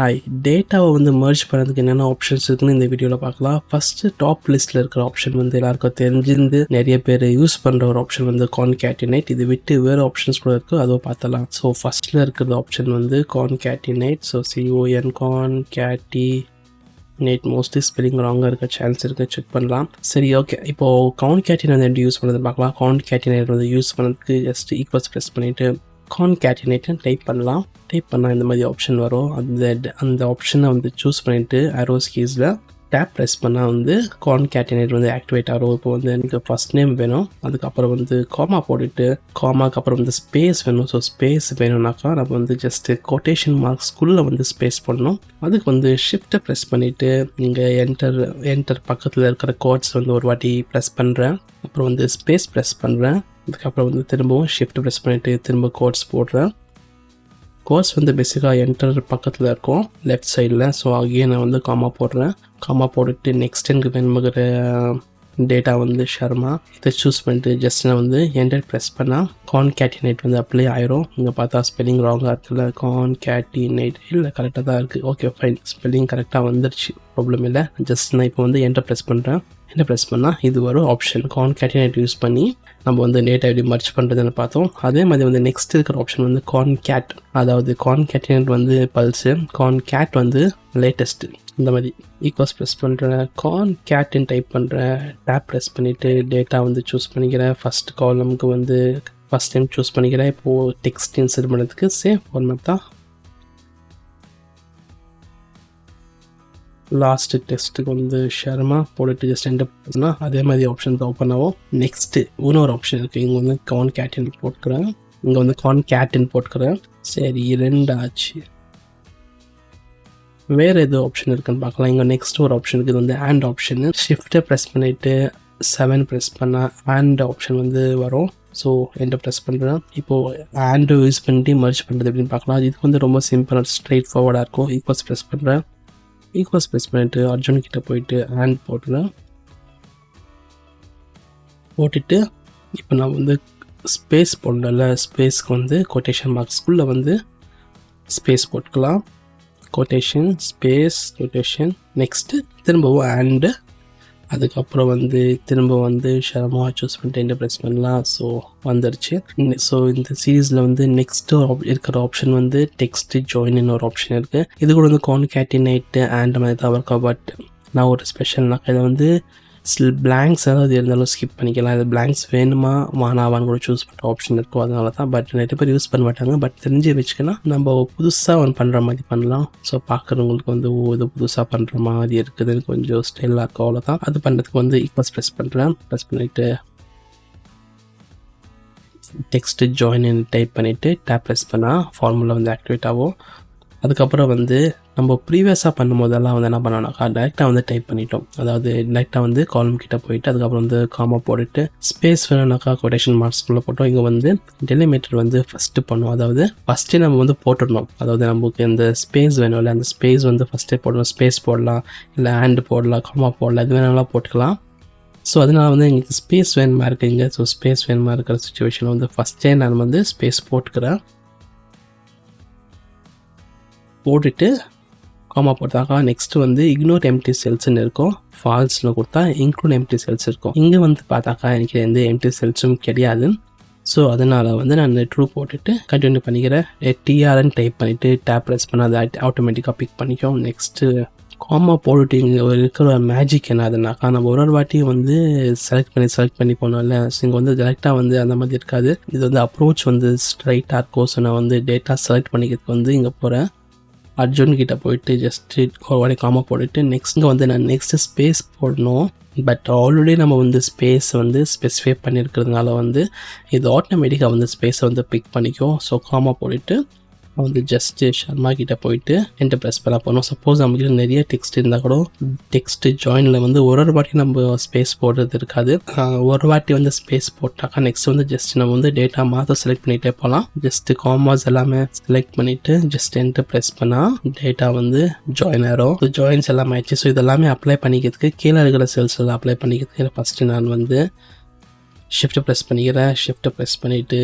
Hi, டேட்டாவை வந்து merge பண்ணுறதுக்கு என்னென்ன ஆப்ஷன்ஸ் இருக்குன்னு இந்த வீடியோவில் பார்க்கலாம். ஃபஸ்ட்டு டாப் லிஸ்ட்டில் இருக்கிற ஆப்ஷன் வந்து எல்லாருக்கும் தெரிஞ்சிருந்து நிறைய பேர் யூஸ் பண்ணுற ஒரு ஆப்ஷன் வந்து கான்கேட்டினேட். இது விட்டு வேறு ஆப்ஷன்ஸ் கூட இருக்குது, அதுவும் பார்த்தலாம். ஸோ ஃபஸ்ட்டில் இருக்கிற ஆப்ஷன் வந்து concatenate. So CON concatenate. Mostly spelling ராங்காக இருக்க சான்ஸ் இருக்குது, செக் பண்ணலாம். சரி, ஓகே. இப்போது கான்கேட்டினேட் வந்து எப்படி யூஸ் பண்ணுறது பார்க்கலாம். கான்கேட்டினேட் வந்து யூஸ் பண்ணுறதுக்கு ஜஸ்ட் ஈக்குவல்ஸ் ப்ரெஸ் பண்ணிவிட்டு கான்கேட்டினேட்னு டைப் பண்ணலாம். டைப் பண்ணால் இந்த மாதிரி ஆப்ஷன் வரும். அந்த ஆப்ஷனை வந்து சூஸ் பண்ணிவிட்டு ஆரோஸ் கீஸில் டேப் ப்ரெஸ் பண்ணால் வந்து கான்கேட்டினேட் வந்து ஆக்டிவேட் ஆகும். இப்போ வந்து எனக்கு ஃபஸ்ட் நேம் வேணும், அதுக்கப்புறம் வந்து காமா போட்டுட்டு காமாக்கு அப்புறம் வந்து ஸ்பேஸ் வேணும். ஸோ ஸ்பேஸ் வேணும்னாக்கா நம்ம வந்து ஜஸ்ட்டு கொட்டேஷன் மார்க்ஸ்குள்ளே வந்து ஸ்பேஸ் பண்ணணும். அதுக்கு வந்து ஷிஃப்ட்டை ப்ரெஸ் பண்ணிவிட்டு நீங்கள் என்டர் பக்கத்தில் இருக்கிற கோட்ஸ் வந்து ஒரு வாட்டி ப்ரெஸ் பண்ணுறேன், அப்புறம் வந்து ஸ்பேஸ் ப்ரெஸ் பண்ணுறேன். அதுக்கப்புறம் வந்து திரும்பவும் ஷிஃப்ட் ப்ரெஸ் பண்ணிவிட்டு திரும்ப கோட்ஸ் போடுறேன். கோட்ஸ் வந்து பேசிக்காக என்டர் பக்கத்தில் இருக்கும் லெஃப்ட் சைடில். ஸோ அகெயின் நான் வந்து காமா போடுறேன். காமா போட்டுட்டு நெக்ஸ்ட் எனக்கு வேணுங்கிற டேட்டா வந்து ஷர்மா இதை சூஸ் பண்ணிட்டு ஜஸ்ட் நான் வந்து என்டர் ப்ரெஸ் பண்ணால் கான்கேட்டினேட் வந்து அப்ளை ஆயிரும். இங்கே பார்த்தா ஸ்பெல்லிங் ராங்காக இருக்குல்ல, கான்கேட்டினேட் இல்லை கரெக்டாக தான் இருக்குது. ஓகே ஃபைன், ஸ்பெல்லிங் கரெக்டாக வந்துருச்சு, ப்ராப்ளம் இல்லை. ஜஸ்ட் நான் இப்போ வந்து என்டர் ப்ரெஸ் பண்ணுறேன். என்ன ப்ரெஸ் பண்ணால் இது வரும் ஆப்ஷன். கான்கேட்டினேட் யூஸ் பண்ணி நம்ம வந்து டேட்டா எப்படி மர்ஜ் பண்ணுறதுன்னு பார்த்தோம். அதே மாதிரி வந்து நெக்ஸ்ட் இருக்கிற ஆப்ஷன் வந்து கான்கேட். அதாவது கான்கேட்டினேட் வந்து பல்ஸு, கான்கேட் வந்து லேட்டஸ்ட்டு. இந்த மாதிரி ஈக்குவல்ஸ் ப்ரெஸ் பண்ணுறேன், கான்கேட்டுன்னு டைப் பண்ணுறேன், டேப் ப்ரெஸ் பண்ணிவிட்டு டேட்டா வந்து சூஸ் பண்ணிக்கிறேன். ஃபஸ்ட் காலமுக்கு வந்து ஃபஸ்ட் டைம் சூஸ் பண்ணிக்கிறேன். இப்போது டெக்ஸ்ட் இன்சர்ட் பண்ணுறதுக்கு சேம் ஃபார்மேட் தான். லாஸ்ட்டு டெஸ்ட்டுக்கு வந்து ஷர்மா போட்டுட்டு ஜஸ்ட் என்டர் பண்ணால் அதே மாதிரி ஆப்ஷன் தான் ஓப்பன் ஆகும். நெக்ஸ்ட்டு இன்னொரு ஆப்ஷன் இருக்குது. இங்கே வந்து கான்கேட்டின் போட்டுக்கிறேன், இங்கே வந்து கான்கேட்டின் போட்டுக்கிறேன். சரி, 2 ஆச்சு. வேறு எது ஆப்ஷன் இருக்குன்னு பார்க்கலாம். இங்கே நெக்ஸ்ட் ஒரு ஆப்ஷன் இருக்குது, வந்து ஆண்ட் ஆப்ஷனு. ஷிஃப்ட்டை ப்ரெஸ் பண்ணிவிட்டு 7 ப்ரெஸ் பண்ணால் ஆண்ட் ஆப்ஷன் வந்து வரும். ஸோ என்டர் ப்ரெஸ் பண்ணுறேன். இப்போது ஆண்டு யூஸ் பண்ணிட்டு மர்ஜ் பண்ணுறது எப்படின்னு பார்க்கலாம். இது வந்து ரொம்ப சிம்பிளாக ஸ்ட்ரெயிட் ஃபார்வர்டாக இருக்கும். ஈக்குவல்ஸ் ப்ரெஸ் பண்ணுறேன். ஈக்குவல்ஸ் ப்ரெஸ் பண்ணிவிட்டு அர்ஜுன் கிட்ட போயிட்டு ஆண்ட் போட்டுறேன். போட்டுட்டு இப்போ நான் வந்து ஸ்பேஸ் போடல, ஸ்பேஸ்க்கு வந்து கொட்டேஷன் மார்க்ஸ்குள்ளே வந்து ஸ்பேஸ் போட்டுக்கலாம். Quotation space quotation. நெக்ஸ்ட்டு திரும்பவும் ஆண்டு, அதுக்கப்புறம் வந்து திரும்ப வந்து ஷர்மா சூஸ் பண்ணிட்டு என்டர் ப்ரெஸ் பண்ணலாம். ஸோ வந்துருச்சு. ஸோ இந்த சீரீஸில் வந்து நெக்ஸ்ட்டு இருக்கிற ஆப்ஷன் வந்து டெக்ஸ்ட் ஜாயின் ஒரு ஆப்ஷன் இருக்குது. இது கூட வந்து கான்கேட்டினேட் ஆண்ட் மாதிரி தான் இருக்கும். பட் நான் ஒரு ஸ்பெஷல்னாக்கா இதை வந்து பிளாங்க்ஸ் ஏதாவது இருந்தாலும் ஸ்கிப் பண்ணிக்கலாம். இது பிளாங்க்ஸ் வேணுமா வானாவான்னு கூட சூஸ் பண்ணுற ஆப்ஷன் இருக்கும், அதனால தான். பட் நிறைய பேர் யூஸ் பண்ண மாட்டாங்க. பட் தெரிஞ்சு வச்சுக்கலாம், நம்ம புதுசாக ஒன்று பண்ணுற மாதிரி பண்ணலாம். ஸோ பார்க்குறவங்களுக்கு வந்து இது புதுசாக பண்ணுற மாதிரி இருக்குதுன்னு கொஞ்சம் ஸ்டைலாக இருக்கும், அவ்வளோதான். அது பண்ணுறதுக்கு வந்து ஈக்குவல்ஸ் ப்ரெஸ் பண்ணுறேன். ப்ரெஸ் பண்ணிவிட்டு டெக்ஸ்ட் ஜாயின் டைப் பண்ணிவிட்டு டேப் ப்ரெஸ் பண்ணால் ஃபார்முலா வந்து ஆக்டிவேட் ஆகும். அதுக்கப்புறம் வந்து நம்ம ப்ரீவியஸாக பண்ணும்போதெல்லாம் வந்து என்ன பண்ணோம்னாக்கா டேரெக்டாக வந்து டைப் பண்ணிட்டோம். அதாவது டேரெக்டாக வந்து காலம் கிட்ட போயிட்டு அதுக்கப்புறம் வந்து காமா போட்டுட்டு ஸ்பேஸ் வேணும்னாக்கா கொட்டேஷன் மார்க்ஸ்குள்ளே போட்டோம். இங்கே வந்து டெலிமீட்டர் வந்து ஃபஸ்ட்டு பண்ணுவோம். அதாவது ஃபஸ்ட்டே நம்ம வந்து போட்டுடணும். அதாவது நமக்கு இந்த ஸ்பேஸ் வேணும் இல்லை, அந்த ஸ்பேஸ் வந்து ஃபஸ்ட்டே போடணும். ஸ்பேஸ் போடலாம், இல்லை ஹேண்டு போடலாம், காமா போடலாம், இது வேணாலும் போட்டுக்கலாம். ஸோ அதனால் வந்து எங்களுக்கு ஸ்பேஸ் வேணுமா இருக்குங்க. ஸோ ஸ்பேஸ் வேணுமா இருக்கிற சுச்சுவேஷனில் வந்து ஃபஸ்ட்டே நான் வந்து ஸ்பேஸ் போட்டுக்கிறேன். போட்டுட்டு காமா போட்டாக்கா நெக்ஸ்ட்டு வந்து இக்னோர் எம்டி செல்ஸ்ன்னு இருக்கும். ஃபால்ஸ்னு கொடுத்தா இன்க்ளூட் எம்டி செல்ஸ் இருக்கும். இங்கே வந்து பார்த்தாக்கா எனக்கு எந்த எம்டி செல்ஸும் கிடையாது. ஸோ அதனால் வந்து நான் ட்ரூ போட்டுட்டு கண்டினியூ பண்ணிக்கிறேன். TRன்னு டைப் பண்ணிவிட்டு டேப் ப்ரெஸ் பண்ணால் அது ஆட்டோமேட்டிக்காக பிக் பண்ணிக்கும். நெக்ஸ்ட்டு காமா போட்டுட்டு இங்கே இருக்கிற மேஜிக் என்ன அதுனாக்கா நம்ம ஒரு வாட்டி வந்து செலக்ட் பண்ணி போனோம்ல. ஸோ இங்கே வந்து டேரெக்டாக வந்து அந்த மாதிரி இருக்காது. இது வந்து அப்ரோச் வந்து ஸ்ட்ரைட்டாக இருக்கும். ஸோ நான் வந்து டேட்டா செலக்ட் பண்ணிக்கிறதுக்கு வந்து இங்கே போகிறேன். அர்ஜுன் கிட்ட போயிட்டு ஜஸ்ட்டு ஒரு வாட்டி காமா போட்டுட்டு நெக்ஸ்ட் வந்து நான் நெக்ஸ்ட்டு ஸ்பேஸ் போடணும். பட் ஆல்ரெடி நம்ம வந்து ஸ்பேஸ் வந்து ஸ்பெசிஃபை பண்ணியிருக்கிறதுனால வந்து இது ஆட்டோமேட்டிக்காக வந்து ஸ்பேஸை வந்து பிக் பண்ணிக்கும். ஸோ காமா போட்டுட்டு வந்து ஜஸ்ட்டு ஷர்மா கிட்ட போயிட்டு என்டர் ப்ரெஸ் பண்ண போகணும். சப்போஸ் நம்மகிட்ட நிறைய டெக்ஸ்ட் இருந்தால் கூட டெக்ஸ்ட் ஜாயினில் வந்து ஒரு வாட்டி நம்ம ஸ்பேஸ் போடுறது இருக்காது. ஒரு வாட்டி வந்து ஸ்பேஸ் போட்டாக்கா நெக்ஸ்ட் வந்து ஜஸ்ட் நம்ம வந்து டேட்டா மாற்ற செலக்ட் பண்ணிகிட்டே போகலாம். ஜஸ்ட்டு காமாஸ் எல்லாமே செலக்ட் பண்ணிவிட்டு ஜஸ்ட் என்டர் ப்ரெஸ் பண்ணால் டேட்டா வந்து ஜாயின் ஆகிடும். ஜாயின்ஸ் எல்லாமே ஆயிடுச்சு. ஸோ இதெல்லாமே அப்ளை பண்ணிக்கிறதுக்கு கீழே இருக்கிற செல்ஸ் எல்லாம் அப்ளை பண்ணிக்கிறதுக்கு ஃபஸ்ட்டு நான் வந்து ஷிஃப்ட்டை ப்ரெஸ் பண்ணிக்கிறேன். ஷிஃப்ட்டை ப்ரெஸ் பண்ணிவிட்டு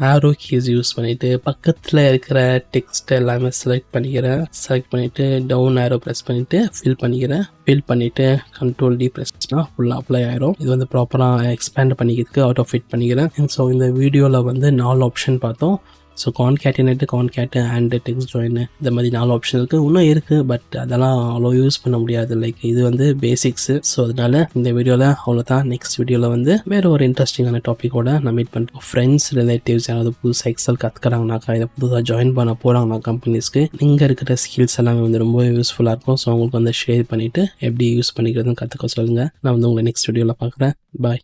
ஆரோ கீஸ் யூஸ் பண்ணிவிட்டு பக்கத்தில் இருக்கிற டெக்ஸ்ட் எல்லாமே செலக்ட் பண்ணிக்கிறேன். செலக்ட் பண்ணிவிட்டு டவுன் ஆரோ ப்ரெஸ் பண்ணிவிட்டு ஃபில் பண்ணிக்கிறேன். ஃபில் பண்ணிவிட்டு கண்ட்ரோல் டி ப்ரெஸ்னா ஃபுல்லாக அப்ளை ஆயிரும். இது வந்து ப்ராப்பராக எக்ஸ்பேண்ட் பண்ணிக்கிறதுக்கு அவுட் ஆஃப் ஃபிட் பண்ணிக்கிறேன். ஸோ இந்த வீடியோவில் வந்து 4 ஆப்ஷன் பார்த்தோம். ஸோ கான்கேட்டினேட்டு, கான்கேட்டு அண்ட் டெக்ஸ்ட் ஜாயின் இந்த மாதிரி 4 ஆப்ஷன் இருக்குது. இன்னும் இருக்குது, பட் அதெல்லாம் அவ்வளோ யூஸ் பண்ண முடியாது. லைக் இது வந்து பேசிக்ஸு. ஸோ அதனால இந்த வீடியோவில் அவ்வளோதான். நெக்ஸ்ட் வீடியோவில் வந்து வேறு ஒரு இன்ட்ரெஸ்டிங்கான டாப்பிக்கோட நான் மீட் பண்ணுறேன். ஃப்ரெண்ட்ஸ், ரிலேட்டிவ்ஸ் யாராவது புதுசாக எக்ஸல் கற்றுக்கிறாங்கனாக்கா, இதை புதுசாக ஜாயின் பண்ண போகிறாங்கன்னா கம்பெனிஸ்க்கு இங்கே இருக்கிற ஸ்கில்ஸ் எல்லாமே வந்து ரொம்ப யூஸ்ஃபுல்லாக இருக்கும். ஸோ அவங்களுக்கு வந்து ஷேர் பண்ணிவிட்டு எப்படி யூஸ் பண்ணிக்கிறதுன்னு கற்றுக்க சொல்லுங்கள். நான் வந்து உங்களை நெக்ஸ்ட் வீடியோவில் பார்க்குறேன். பாய்.